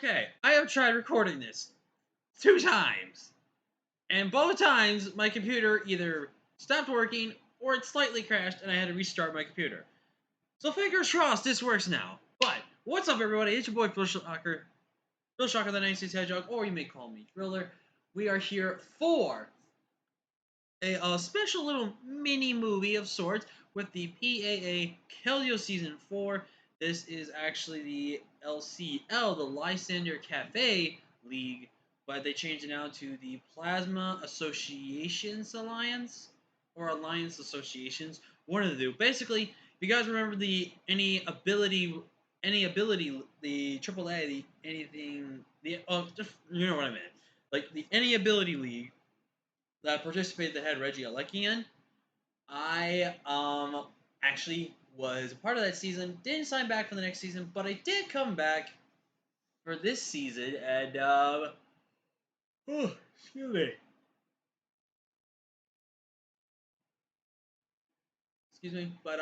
Okay, I have tried recording this 2 times, and both times my computer either stopped working or it slightly crashed and I had to restart my computer. So fingers crossed this works now. But what's up, everybody? It's your boy Phil Shocker, the 96 Hedgehog, or you may call me Driller. We are here for a special little mini movie of sorts with the PAA Kelio Season 4. This is actually the LCL, the Lysander Cafe League, but they changed it now to the Plasma Associations Alliance, or Alliance Associations, one of the two. Basically, if you guys remember the any ability, the AAA, the anything, the just you know what I meant, like the any ability league that participated that had Reggie Alecki in. I actually was a part of that season. Didn't sign back for the next season, but I did come back for this season, and oh, excuse me, but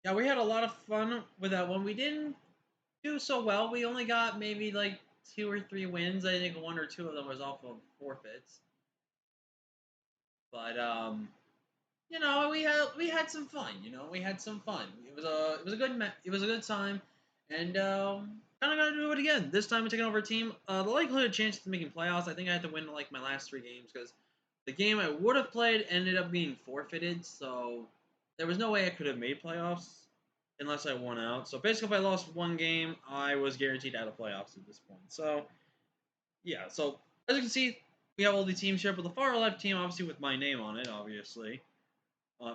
yeah, we had a lot of fun with that one. We didn't do so well. We only got maybe like 2 or 3 wins. I think one or two of them was off of forfeits, but we had some fun. We had some fun. It was a good time, and kind of gonna do it again. This time we're taking over a team. The likelihood chance of making playoffs. I think I had to win like my last 3 games because the game I would have played ended up being forfeited. So there was no way I could have made playoffs unless I won out. So basically, if I lost one game, I was guaranteed out of playoffs at this point. So yeah. So as you can see, we have all the teams here, but the far left team, obviously with my name on it, obviously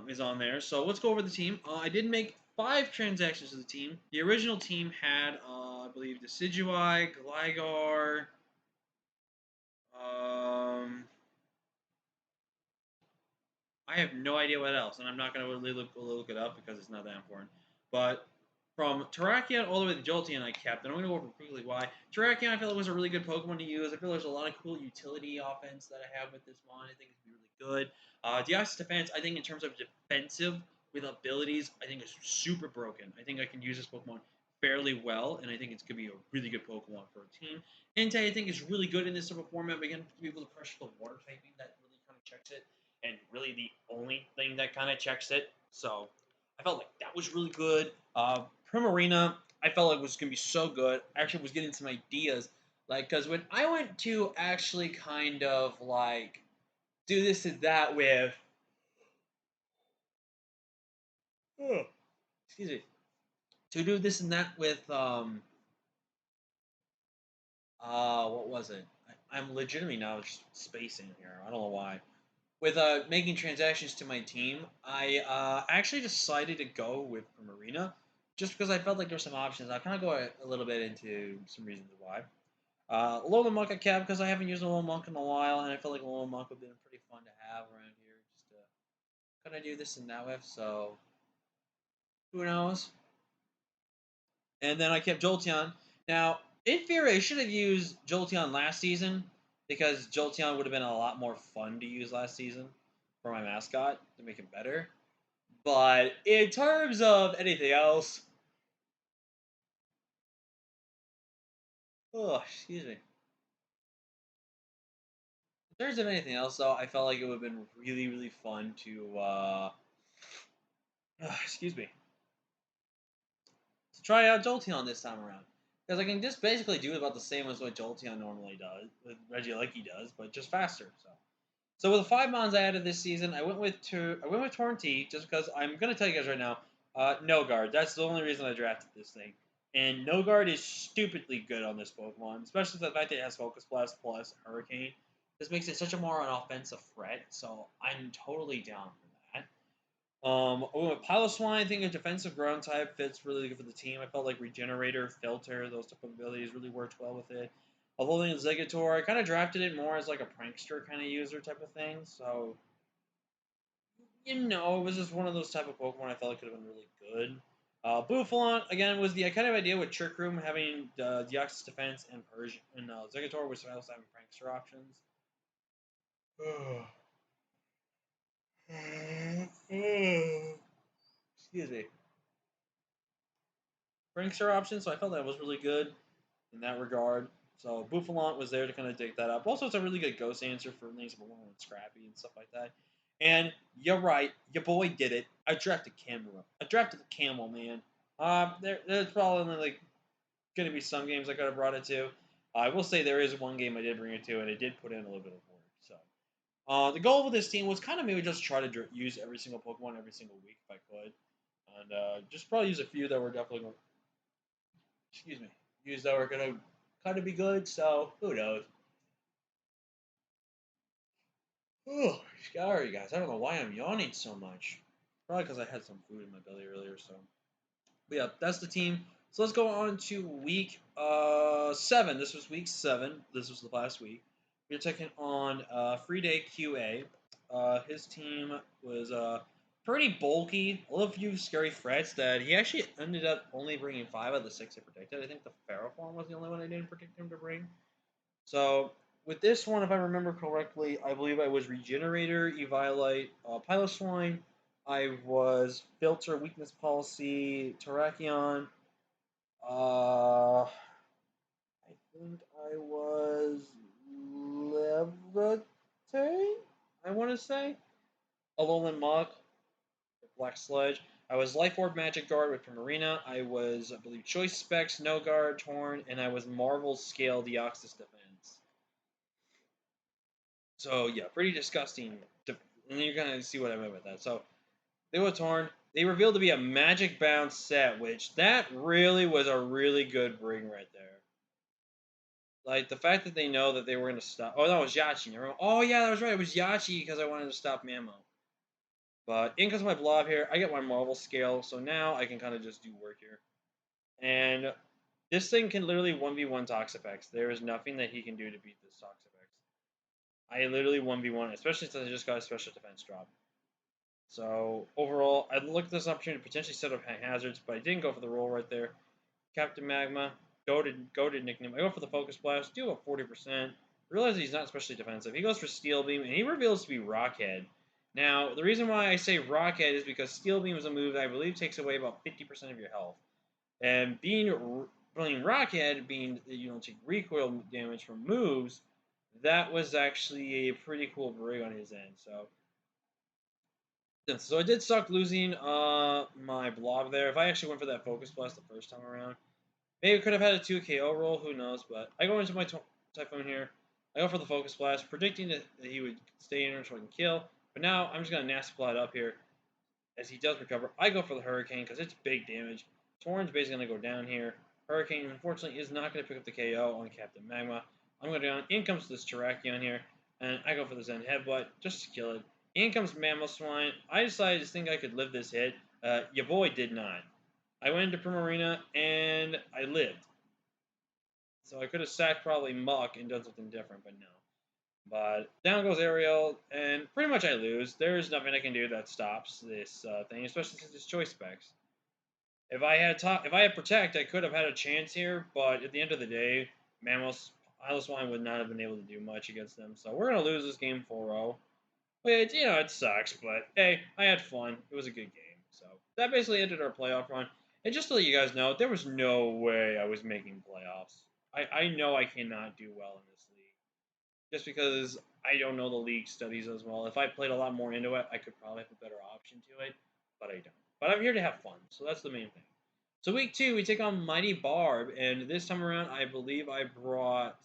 is on there. So let's go over the team. I did make 5 transactions to the team. The original team had, I believe, Decidui, Gligar, I have no idea what else, and I'm not going to really look it up because it's not that important. But from Terrakion all the way to Jolteon I kept, and I'm going to go over quickly why. Terrakion I feel it was a really good Pokemon to use. I feel there's a lot of cool utility offense that I have with this one. I think it's really good. Diancie defense, I think in terms of defensive with abilities, I think is super broken. I think I can use this Pokemon fairly well, and I think it's going to be a really good Pokemon for a team. Entei, I think, is really good in this type of format, but again, to be able to pressure the water typing, that really kind of checks it and really the only thing that kind of checks it. So I felt like that was really good. Primarina, I felt like was going to be so good. I actually was getting some ideas. Like, because when I went to actually kind of like do this and that with, oh, excuse me, to do this and that with, what was it? I'm legitimately now just spacing here. I don't know why. With making transactions to my team, I actually decided to go with Marina, just because I felt like there were some options. I'll kind of go a little bit into some reasons why. Alola Monk I kept because I haven't used Alola Monk in a while, and I felt like Alola Monk would have been pretty fun to have around here, just to kind of do this and that with. So who knows? And then I kept Jolteon. Now, in theory, I should have used Jolteon last season because Jolteon would have been a lot more fun to use last season for my mascot to make him better. But in terms of anything else, oh, excuse me. In terms of anything else, though, I felt like it would have been really, really fun to, excuse me, to try out Jolteon this time around. Because I can just basically do about the same as what Jolteon normally does, what Regieleki does, but just faster. So with the 5 mons I added this season, I went with Torrentee just because I'm gonna tell you guys right now, no guard. That's the only reason I drafted this thing. And no guard is stupidly good on this Pokemon, especially the fact that it has Focus Blast plus Hurricane. This makes it such a more an offensive threat, so I'm totally down for that. I went with Piloswine. I think a defensive ground type fits really good for the team. I felt like Regenerator, Filter, those type of abilities really worked well with it. Of holding a Zegator, I kind of drafted it more as like a prankster kind of user type of thing. So, it was just one of those type of Pokemon I felt like could have been really good. Bouffalon, again, was the kind of idea with Trick Room having Deoxys Defense and Persian, and Zegator was also having prankster options. Excuse me. Prankster options, so I felt that was really good. in that regard. So Bouffalant was there to kind of dig that up. Also, it's a really good ghost answer for things like Scrappy and stuff like that. And you're right, your boy did it. I drafted Camera. I drafted the Camel, man. There's probably like going to be some games I could have brought it to. I will say there is one game I did bring it to, and it did put in a little bit of work. So the goal with this team was kind of maybe just try to use every single Pokemon every single week if I could, and just probably use a few that were definitely going. Excuse me, use that were going to kind of be good. So who knows? Oh, sorry guys. I don't know why I'm yawning so much. Probably because I had some food in my belly earlier. So, but yeah, that's the team. So let's go on to week 7. This was week 7. This was the last week. We're taking on Free Day QA. His team was pretty bulky. A few scary threats that he actually ended up only bringing 5 out of the 6 he predicted. I think the Ferroform was the only one I didn't predict him to bring. So with this one, if I remember correctly, I believe I was Regenerator, Eviolite, Piloswine. I was Filter, Weakness Policy, Terrakion. I think I was Levitate, I want to say. Alolan Mach, Black Sludge. I was Life Orb Magic Guard with Primarina. I was, I believe, Choice Specs, No Guard, Torn, and I was Marvel Scale Deoxys Defense. So yeah, pretty disgusting. And you're gonna see what I meant by that. So they were torn. They revealed to be a Magic Bounce set, which that really was a really good bring right there. Like the fact that they know that they were gonna stop. Oh no, it was Yachi. Oh yeah, that was right. It was Yachi because I wanted to stop Mamo. But in comes my blob here. I get my Marvel scale, so now I can kind of just do work here. And this thing can literally 1v1 Toxapex. There is nothing that he can do to beat this Toxapex. I literally 1v1, especially since I just got a special defense drop. So overall, I looked at this opportunity to potentially set up hazards, but I didn't go for the roll right there. Captain Magma, goated nickname. I go for the Focus Blast, do about 40%. Realize he's not especially defensive. He goes for Steel Beam, and he reveals to be Rockhead. Now, the reason why I say Rockhead is because Steel Beam is a move that I believe takes away about 50% of your health. And being Rockhead, being you don't take recoil damage from moves, that was actually a pretty cool brig on his end. So I did suck losing my blob there. If I actually went for that Focus Blast the first time around, maybe could have had a 2 KO roll, who knows, but I go into my Typhoon here. I go for the Focus Blast, predicting that he would stay in so I can kill. But now I'm just going to Nasty Plot up here. As he does recover, I go for the Hurricane because it's big damage. Torn's basically going to go down here. Hurricane, unfortunately, is not going to pick up the KO on Captain Magma. I'm going down. In comes this Terrakion here, and I go for the Zen Headbutt just to kill it. In comes Mamoswine. I decided to think I could live this hit. Your boy did not. I went into Primarina, and I lived. So I could have sacked probably Muck and done something different, but no. But down goes Ariel, and pretty much I lose. There's nothing I can do that stops this thing, especially since it's choice specs. If I had Protect, I could have had a chance here, but at the end of the day, Piloswine would not have been able to do much against them. So we're going to lose this game 4-0. Which, it sucks, but hey, I had fun. It was a good game. So that basically ended our playoff run. And just to let you guys know, there was no way I was making playoffs. I know I cannot do well in this league. Just because I don't know the league studies as well. If I played a lot more into it, I could probably have a better option to it, but I don't. But I'm here to have fun, so that's the main thing. So week 2, we take on Mighty Barb, and this time around, I believe I brought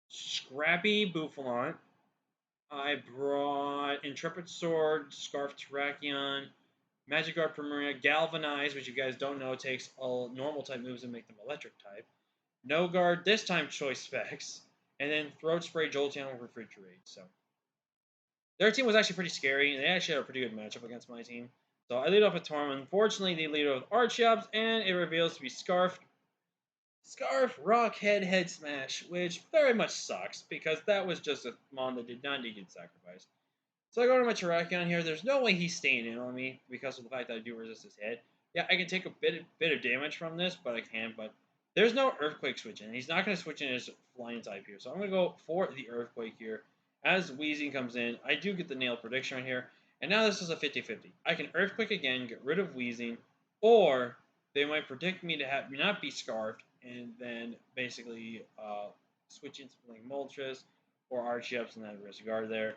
Scrappy Bouffalant. I brought Intrepid Sword, Scarf Terrakion, Magic Guard Primarina, Galvanize, which you guys don't know takes all normal type moves and make them electric type. No Guard, this time Choice Specs, and then Throat Spray, Jolteon, Refrigerate. So their team was actually pretty scary, and they actually had a pretty good matchup against my team. So I lead off with Torm. Unfortunately, they lead off with Archeops, and it reveals to be Scarf, Rock, Head Smash, which very much sucks, because that was just a mon that did not need to get sacrificed. So I go to my Terrakion here. There's no way he's staying in on me because of the fact that I do resist his hit. Yeah, I can take a bit of damage from this, but I can't. But there's no Earthquake switch in. He's not going to switch in his flying type here. So I'm going to go for the Earthquake here. As Wheezing comes in, I do get the nail prediction right here. And now this is a 50-50. I can Earthquake again, get rid of Wheezing, or they might predict me to have not be Scarfed, and then basically switch into like Moltres or Archeops and then disregard there.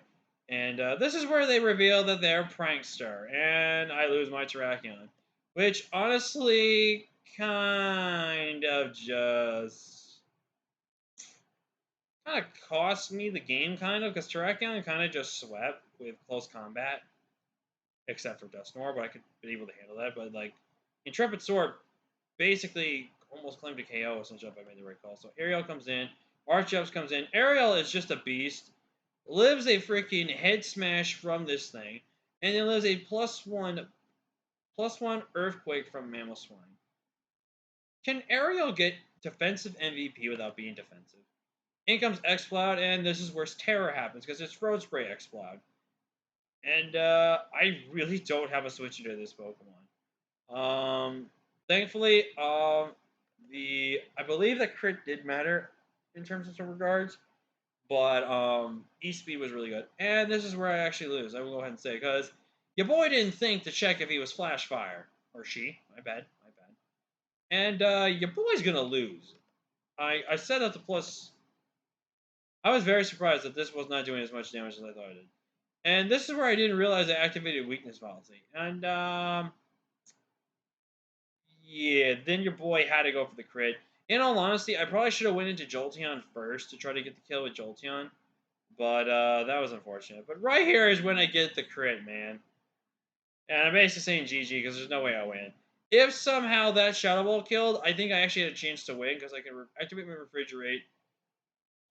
And this is where they reveal that they're Prankster, and I lose my Terrakion, which honestly kind of just kind of cost me the game, kind of, because Terrakion kind of just swept with close combat, except for Dusknoir, but I could be able to handle that. But like Intrepid Sword basically almost claimed to KO essentially if I made the right call. So Ariel comes in, Archeops comes in. Ariel is just a beast. Lives a freaking head smash from this thing, and then lives a +1 earthquake from Mammal Swine. Can Ariel get defensive MVP without being defensive? In comes X-Cloud, and this is where terror happens because it's Road Spray X-Cloud. And I really don't have a switch to this Pokemon. Thankfully, I believe that crit did matter in terms of some regards, but E-Speed was really good. And this is where I actually lose. I will go ahead and say, because your boy didn't think to check if he was Flash Fire. Or she. My bad. And your boy's going to lose. I set up the plus. I was very surprised that this was not doing as much damage as I thought it did. And this is where I didn't realize I activated weakness policy. And yeah, then your boy had to go for the crit. In all honesty, I probably should have went into Jolteon first to try to get the kill with Jolteon. But that was unfortunate. But right here is when I get the crit, man. And I'm basically saying GG because there's no way I win. If somehow that Shadow Ball killed, I think I actually had a chance to win because I can activate my Refrigerate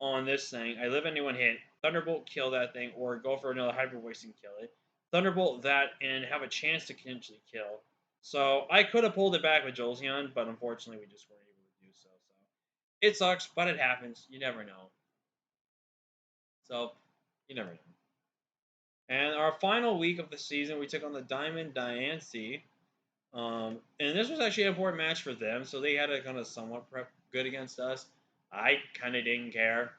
on this thing. I live anyone hit. Thunderbolt kill that thing or go for another Hyper Voice and kill it. Thunderbolt that and have a chance to potentially kill. So I could have pulled it back with Jolteon, but unfortunately we just weren't able to do so. So it sucks, but it happens. You never know. So you never know. And our final week of the season, we took on the Diamond Diancie. And this was actually an important match for them, so they had to kind of somewhat prep good against us. I kind of didn't care,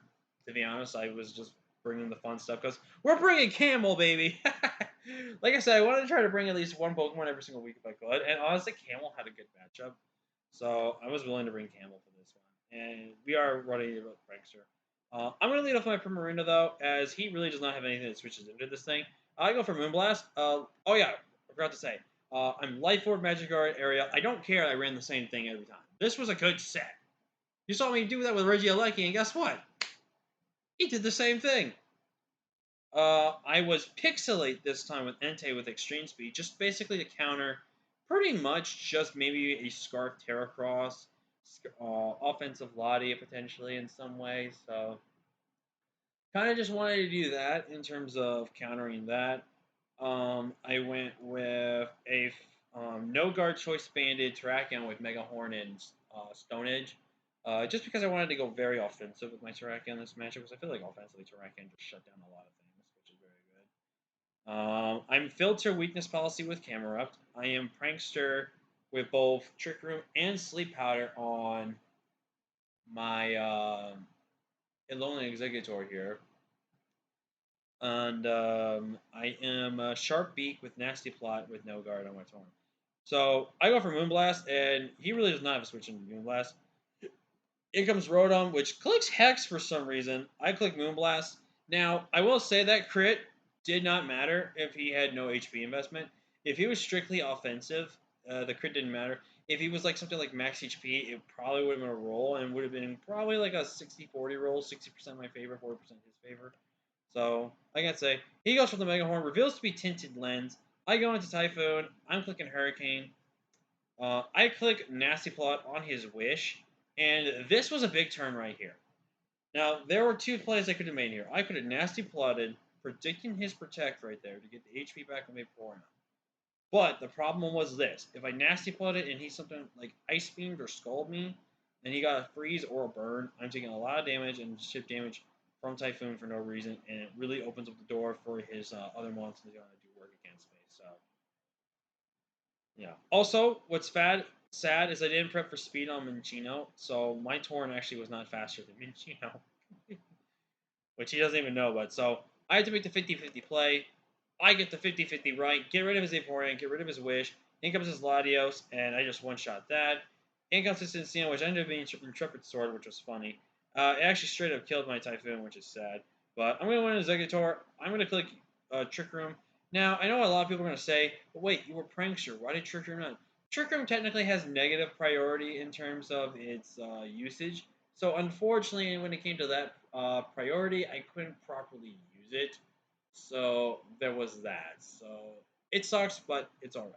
to be honest. I was just bringing the fun stuff because we're bringing Camel, baby. Like I said, I wanted to try to bring at least one Pokemon every single week if I could, and honestly, Camel had a good matchup, so I was willing to bring Camel for this one. And we are running about Prankster. I'm going to lead off my Primarina, though, as he really does not have anything that switches into this thing. I go for Moonblast. Oh, yeah, I forgot to say. I'm Life Orb, Magic Guard, area. I don't care. I ran the same thing every time. This was a good set. You saw me do that with Regieleki, and guess what? He did the same thing. I was Pixelate this time with Entei with Extreme Speed, just basically to counter pretty much just maybe a Scarf Terracross, offensive Lottie potentially in some way. So kind of just wanted to do that in terms of countering that. I went with a no guard choice banded Terrakion with Mega Horn and Stone Edge. Just because I wanted to go very offensive with my Terrakion this matchup, because I feel like offensively Terrakion just shut down a lot of things, which is very good. I'm Filter Weakness Policy with Camerupt. I am Prankster with both Trick Room and Sleep Powder on my Lonely Executor here. And I am Sharp Beak with Nasty Plot with no guard on my turn. So I go for Moonblast, and he really does not have a switch into Moonblast. In comes Rotom, which clicks Hex for some reason. I click Moonblast. Now, I will say that crit did not matter if he had no HP investment. If he was strictly offensive, the crit didn't matter. If he was like something like max HP, it probably would have been a roll, and would have been probably like a 60-40 roll, 60% my favor, 40% his favor. So, like I say, he goes for the Mega Horn, reveals to be Tinted Lens. I go into Typhoon. I'm clicking Hurricane. I click Nasty Plot on his Wish, and this was a big turn right here. Now, there were two plays I could have made here. I could have Nasty Plotted, predicting his Protect right there to get the HP back on before him. But the problem was this. If I Nasty Plotted and he something like Ice Beamed or Scald me, and he got a Freeze or a Burn, I'm taking a lot of damage and chip damage from Typhoon for no reason, and it really opens up the door for his other monsters to do work against me. So, yeah. Also, what's sad is I didn't prep for speed on Minccino, so my Torn actually was not faster than Minccino, which he doesn't even know about. So I had to make the 50-50 play. I get the 50-50 right, get rid of his Vaporeon, get rid of his Wish. In comes his Latios, and I just one-shot that. Inconsistent Cena, which ended up being Intrepid Sword, which was funny. It actually straight up killed my Typhoon, which is sad. But I'm going to win a Exeggutor. I'm going to click Trick Room. Now, I know a lot of people are going to say, but wait, you were Prankster. Why did Trick Room not? Trick Room technically has negative priority in terms of its usage. So, unfortunately, when it came to that priority, I couldn't properly use it. So, there was that. So, it sucks, but it's alright.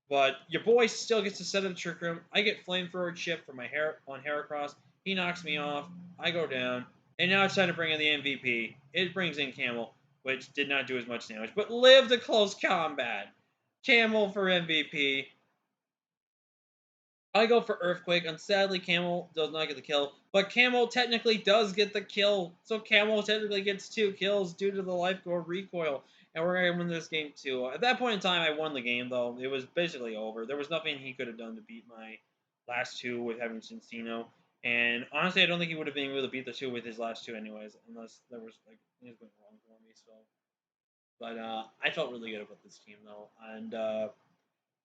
But your boy still gets to set up the Trick Room. I get Flamethrower chip for my hair on Heracross. He knocks me off. I go down. And now it's time to bring in the MVP. It brings in Camel, which did not do as much damage, but lived a close combat. Camel for MVP. I go for Earthquake, and sadly, Camel does not get the kill. But Camel technically does get the kill, so Camel technically gets 2 kills due to the Life Core recoil. And we're going to win this game, too. At that point in time, I won the game, though. It was basically over. There was nothing he could have done to beat my last 2 with having Cincino. And honestly, I don't think he would have been able to beat the 2 with his last 2 anyways, unless there was, like, things went wrong for me, so. But I felt really good about this team, though. And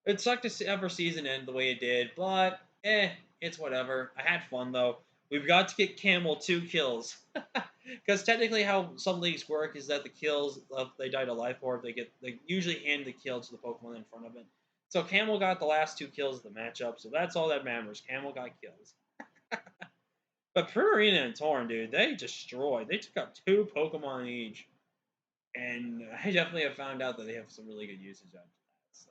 it sucked to see our season end the way it did, but it's whatever. I had fun though. We've got to get Camel 2 kills, because technically how some leagues work is that the kills, if they die to Life Orb, they usually hand the kill to the Pokemon in front of it. So Camel got the last 2 kills of the matchup, so that's all that matters. Camel got kills. But Purina and Torn, dude, they destroyed. They took out 2 Pokemon each, and I definitely have found out that they have some really good usage out of that. So.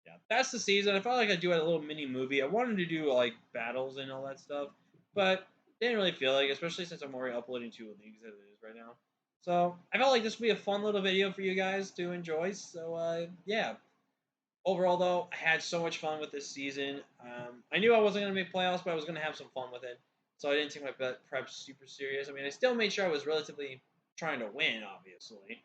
Yeah, that's the season. I felt like I'd do a little mini movie. I wanted to do like battles and all that stuff, but didn't really feel like, especially since I'm already uploading 2 leagues as it is right now. So I felt like this would be a fun little video for you guys to enjoy. So yeah. Overall, though, I had so much fun with this season. I knew I wasn't going to make playoffs, but I was going to have some fun with it. So I didn't take my prep super serious. I mean, I still made sure I was relatively trying to win, obviously.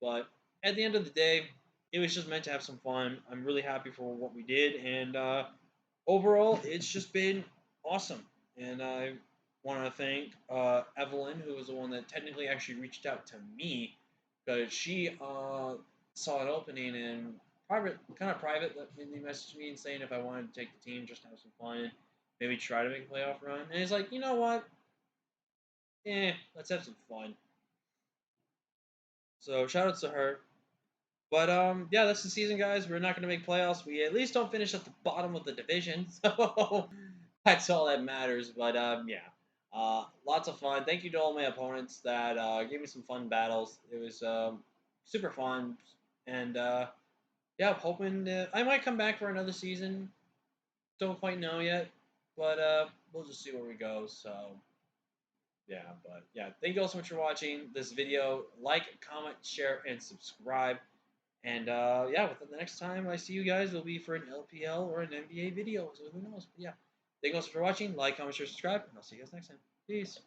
But at the end of the day, it was just meant to have some fun. I'm really happy for what we did, and overall, it's just been awesome. And I want to thank Evelyn, who was the one that technically actually reached out to me, because she saw an opening and kind of private, let me message me and saying if I wanted to take the team, just have some fun, maybe try to make a playoff run. And it's like, you know what? Let's have some fun. So shout outs to her. But yeah, that's the season, guys. We're not going to make playoffs. We at least don't finish at the bottom of the division, so that's all that matters. But yeah, lots of fun. Thank you to all my opponents that gave me some fun battles. It was super fun, and yeah, hoping I might come back for another season. Don't quite know yet, but we'll just see where we go. So. Yeah, but yeah, thank you all so much for watching this video. Like, comment, share, and subscribe. And yeah, within the next time I see you guys, it'll be for an LPL or an NBA video. So who knows? But yeah, thank you guys for watching. Like, comment, share, subscribe, and I'll see you guys next time. Peace.